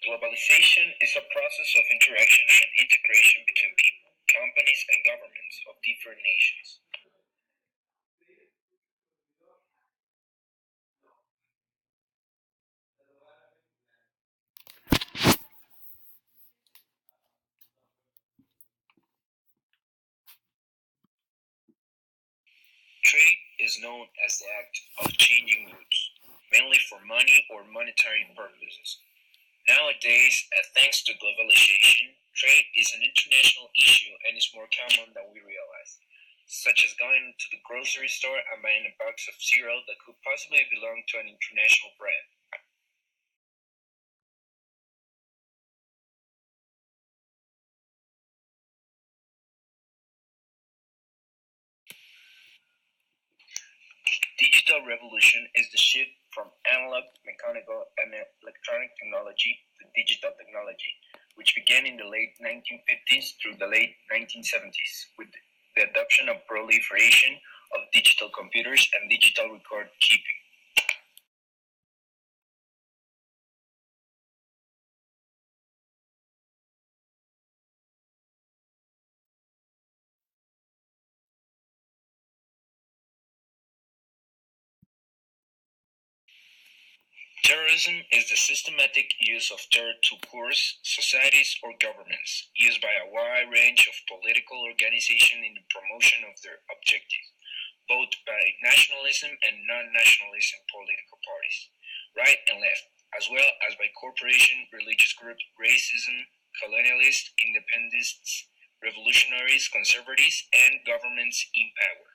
Globalization is a process of interaction and integration between people, companies, and governments of different nations. Trade is known as the act of changing goods, mainly for money or monetary purposes. Nowadays, thanks to globalization, trade is an international issue and is more common than we realize, such as going to the grocery store and buying a box of cereal that could possibly belong to an international brand. Digital revolution is the shift from analog, mechanical, and electronic technology to digital technology, which began in the late 1950s through the late 1970s with the adoption of proliferation of digital computers and digital record keeping. Terrorism is the systematic use of terror to coerce societies or governments, used by a wide range of political organizations in the promotion of their objectives, both by nationalism and non-nationalism political parties, right and left, as well as by corporation, religious groups, racism, colonialists, independentists, revolutionaries, conservatives, and governments in power.